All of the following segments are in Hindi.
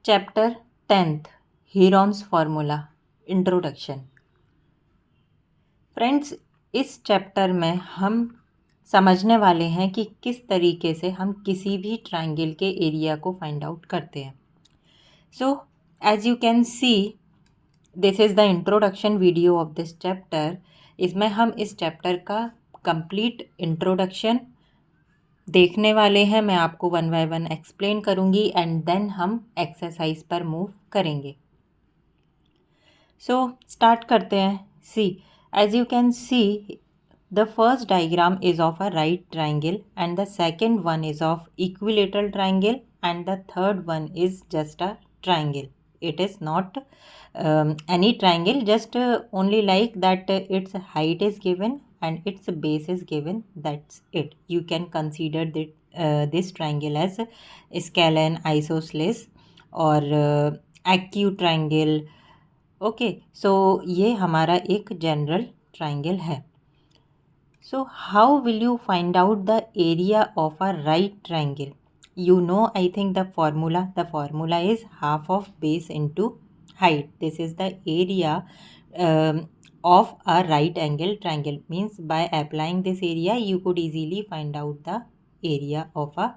Chapter 10th Heron's formula introduction. Friends, इस चैप्टर में हम समझने वाले हैं कि किस तरीके से हम किसी भी ट्रायंगल के एरिया को फाइंड आउट करते हैं। So as you can see, this is the introduction video of this chapter. इसमें हम इस चैप्टर का कंप्लीट इंट्रोडक्शन देखने वाले हैं। मैं आपको वन बाय वन एक्सप्लेन करूंगी एंड देन हम एक्सरसाइज पर मूव करेंगे। सो स्टार्ट करते हैं। See, as you can see, the first diagram is of a right triangle and the second one is of equilateral triangle and the third one is just a triangle. It is not any triangle, just only like that its height is given and its base is given. That's it. You can consider this triangle as scalene, isosceles or acute triangle. Okay, so ये हमारा एक जनरल ट्राइंगल है। So how will you find out the area of a right triangle? You know, I think the formula is half of base into height. This is the area of a right angle triangle. Means by applying this area you could easily find out the area of a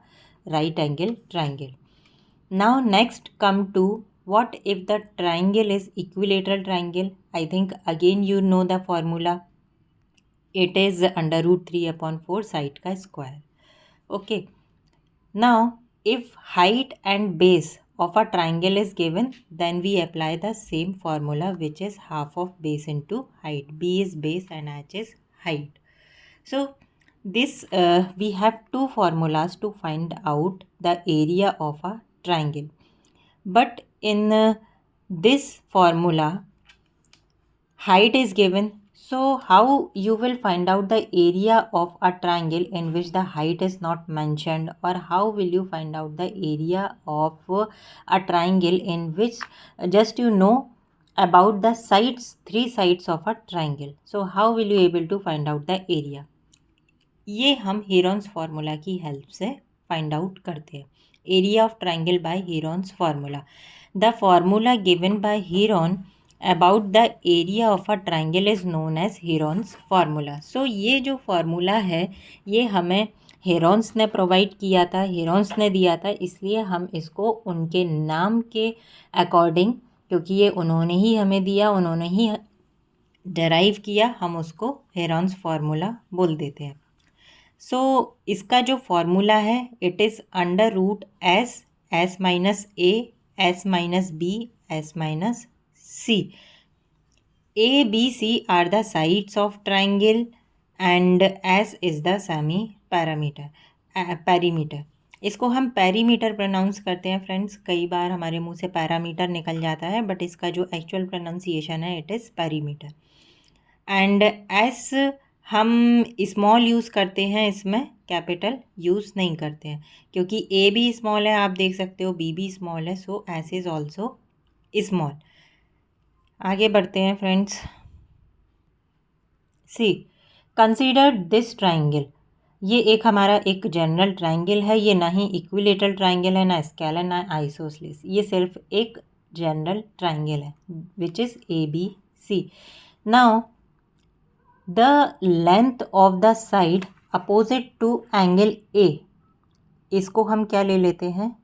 right angle triangle. Now next come to, what if the triangle is equilateral triangle? I think again you know the formula. It is under root 3/4 side का square. Okay. Now, if height and base of a triangle is given, then we apply the same formula, which is half of base into height. B is base and H is height. So, this we have two formulas to find out the area of a triangle. But in this formula, height is given. So how you will find out the area of a triangle in which the height is not mentioned, or how will you find out the area of a triangle in which just you know about the sides, three sides of a triangle? So how will you able to find out the area? ये हम हीरॉन्स फार्मूला की हेल्प से फाइंड आउट करते हैं। Area of triangle by Heron's formula. The formula given by Heron about the area of a triangle is known as Heron's formula. So ये जो फार्मूला है ये हमें हीरॉन्स ने प्रोवाइड किया था, हीरॉन्स ने दिया था, इसलिए हम इसको उनके नाम के अकॉर्डिंग, क्योंकि ये उन्होंने ही हमें दिया, उन्होंने ही डेराइव किया, हम उसको हीरॉन्स फार्मूला बोल देते हैं। सो इसका जो फॉर्मूला है, it is under root S minus A, S minus B, S minus C. A B C are the sides of triangle and S is the semi perimeter. इसको हम पैरीमीटर प्रोनाउंस करते हैं फ्रेंड्स। कई बार हमारे मुंह से पैरामीटर निकल जाता है, बट इसका जो एक्चुअल प्रोनाउंसिएशन है it is perimeter. And S हम स्मॉल यूज़ करते हैं, इसमें कैपिटल यूज़ नहीं करते हैं, क्योंकि ए भी स्मॉल है, आप देख सकते हो, बी भी स्मॉल है, so S is also small. आगे बढ़ते हैं friends. See, consider this triangle. ये एक हमारा एक जनरल ट्राइंगल है, ये ना ही इक्विलेटरल ट्राइंगल है, ना स्केलर, ना आइसोसेलेस, ये सिर्फ एक जनरल ट्राइंगल है which is A B C. Now the length of the side opposite to angle A, इसको हम क्या ले लेते हैं,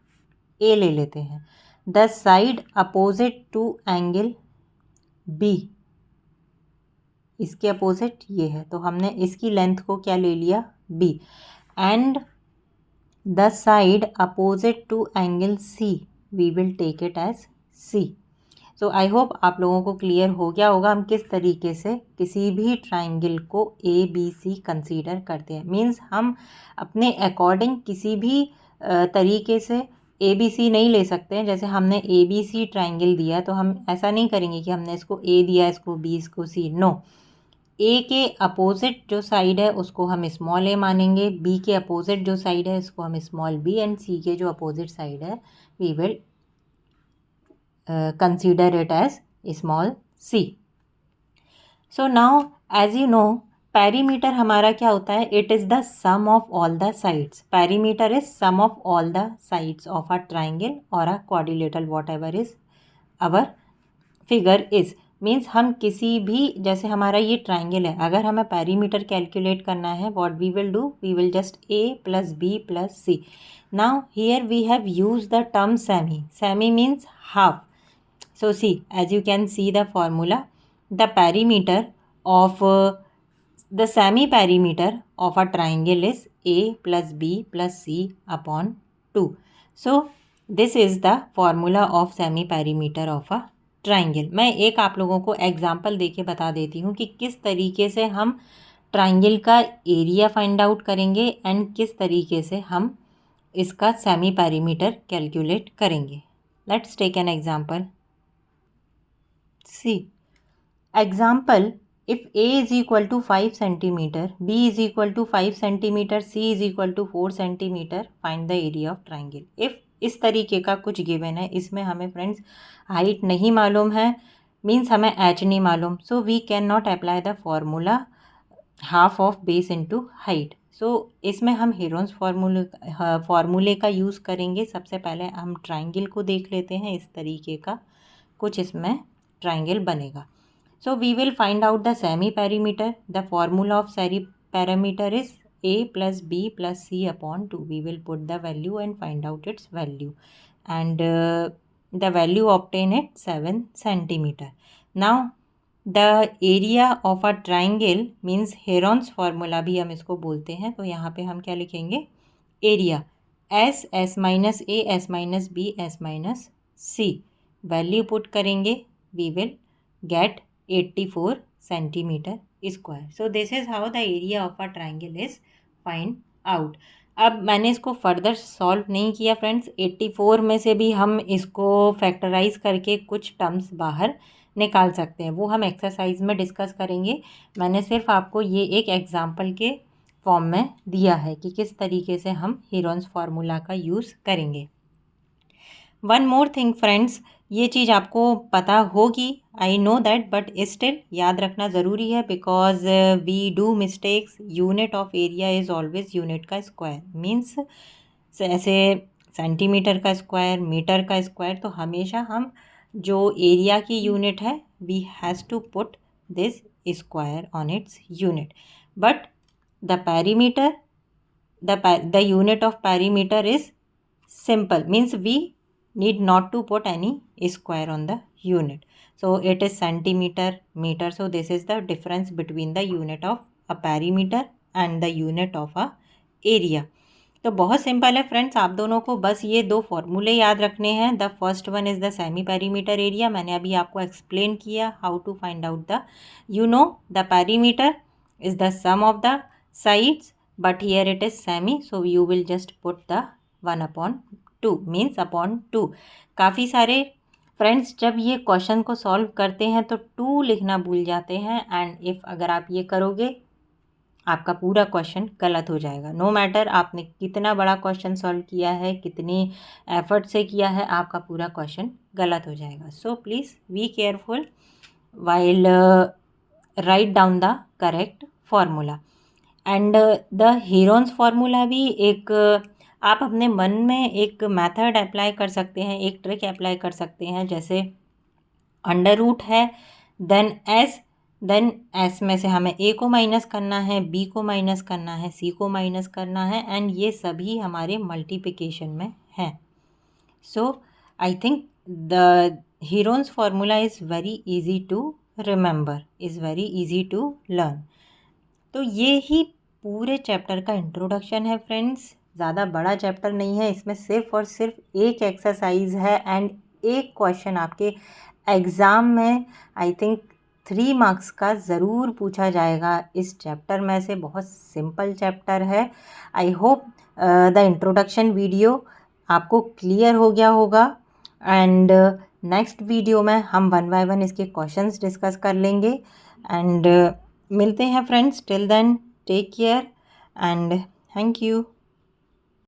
ए ले लेते हैं। The side opposite to angle B, इसके अपोजिट ये है, तो हमने इसकी लेंथ को क्या ले लिया, B. And the side opposite to angle C, we will take it as C. So I hope आप लोगों को क्लियर हो गया होगा हम किस तरीके से किसी भी ट्राइंगल को ए बी सी कंसीडर करते हैं। मीन्स हम अपने अकॉर्डिंग किसी भी तरीके से ए बी सी नहीं ले सकते हैं। जैसे हमने ए बी सी ट्राइंगल दिया, तो हम ऐसा नहीं करेंगे कि हमने इसको ए दिया, इसको बी, इसको सी। नो, ए के अपोजिट जो साइड है उसको हम स्मॉल ए मानेंगे, बी के अपोजिट जो साइड है इसको हम स्मॉल बी, एंड सी के जो अपोजिट साइड है we will consider it as small c. So now as you know perimeter हमारा क्या होता है, it is the sum of all the sides. Perimeter is sum of all the sides of a triangle or a quadrilateral whatever is our figure is. Means हम किसी भी, जैसे हमारा ये ट्राइंगल है, अगर हमें पेरीमीटर कैलकुलेट करना है, what we will do, we will just a plus b plus c। Now here we have use the term semi. Semi means half. So see, as you can see the formula, the perimeter of the semi perimeter of a triangle is a plus b plus c upon 2. So this is the formula of semi perimeter of a triangle. मैं एक आप लोगों को एग्जाम्पल दे के बता देती हूँ कि किस तरीके से हम ट्राइंगल का एरिया फाइंड आउट करेंगे एंड किस तरीके से हम इसका सेमी पेरीमीटर कैलकुलेट करेंगे। Let's take an example. See example, if a is equal to 5 centimeter, b is equal to 5 centimeter, c is equal to 4 centimeter, find the area of triangle. if इस तरीके का कुछ गिवन है, इसमें हमें फ्रेंड्स हाइट नहीं मालूम है, मीन्स हमें एच नहीं मालूम, so we can not apply the formula half of base into height. So इसमें हम हेरोन्स फार्मूले का यूज़ करेंगे। सबसे पहले हम ट्राइंगल को देख लेते हैं, इस तरीके का कुछ इसमें ट्राइंगल बनेगा। So we will find out the semi perimeter. The formula of semi perimeter is a plus b plus c upon 2. We will put the value and find out its value, and the value obtained at 7 centimeter. Now the area of a triangle means Heron's formula भी हम इसको बोलते हैं, तो यहाँ पे हम क्या लिखेंगे, area s, s minus a, s minus b, s minus c, value put करेंगे, we will get 84 centimeter square. So this is how the area of a triangle is find out. अब मैंने इसको फर्दर सॉल्व नहीं किया फ्रेंड्स। 84 में से भी हम इसको फैक्टराइज करके कुछ टर्म्स बाहर निकाल सकते हैं, वो हम एक्सरसाइज में डिस्कस करेंगे। मैंने सिर्फ आपको ये एक एग्जांपल के फॉर्म में दिया है कि किस तरीके से हम हेरोन्स फार्मूला का यूज़ करेंगे। वन मोर थिंग फ्रेंड्स, ये चीज़ आपको पता होगी, I know that, but still याद रखना ज़रूरी है, because we do mistakes. Unit of area is always unit का स्क्वायर, मीन्स ऐसे सेंटीमीटर का स्क्वायर, मीटर का स्क्वायर, तो हमेशा हम जो एरिया की यूनिट है, we has to put this square on its unit. But the perimeter, the unit of perimeter is simple, means we need not to put any square on the unit. So it is centimeter, meter. So this is the difference between the unit of a perimeter and the unit of a area. तो बहुत सिंपल है फ्रेंड्स, आप दोनों को बस ये दो फॉर्मूले याद रखने हैं। The first one is the semi perimeter area, मैंने अभी आपको एक्सप्लेन किया how to find out the, you know, the perimeter is the sum of the sides, but here it is semi, so you will just put the 1/2 means upon 2। काफ़ी सारे फ्रेंड्स जब ये क्वेश्चन को सॉल्व करते हैं तो 2 लिखना भूल जाते हैं, एंड इफ़ अगर आप ये करोगे आपका पूरा क्वेश्चन गलत हो जाएगा। नो मैटर आपने कितना बड़ा क्वेश्चन सॉल्व किया है, कितनी एफर्ट से किया है, आपका पूरा क्वेश्चन गलत हो जाएगा। So please be careful while write down the correct formula. And the Heron's formula भी एक आप अपने मन में एक मेथड अप्लाई कर सकते हैं, एक ट्रिक अप्लाई कर सकते हैं। जैसे अंडर रूट है, देन एस में से हमें ए को माइनस करना है, बी को माइनस करना है, सी को माइनस करना है, एंड ये सभी हमारे मल्टीप्लिकेशन में हैं। So I think the Heron's formula is very easy to remember, is very easy to learn. तो ये ही पूरे चैप्टर का इंट्रोडक्शन है फ्रेंड्स, ज़्यादा बड़ा चैप्टर नहीं है, इसमें सिर्फ और सिर्फ एक एक्सरसाइज है एंड एक क्वेश्चन आपके एग्ज़ाम में आई थिंक 3 मार्क्स का ज़रूर पूछा जाएगा इस चैप्टर में से। बहुत सिंपल चैप्टर है। I hope the introduction video आपको क्लियर हो गया होगा, एंड नेक्स्ट वीडियो में हम 1 बाय 1 इसके क्वेश्चंस डिस्कस कर लेंगे। एंड मिलते हैं friends, till then take care and thank you.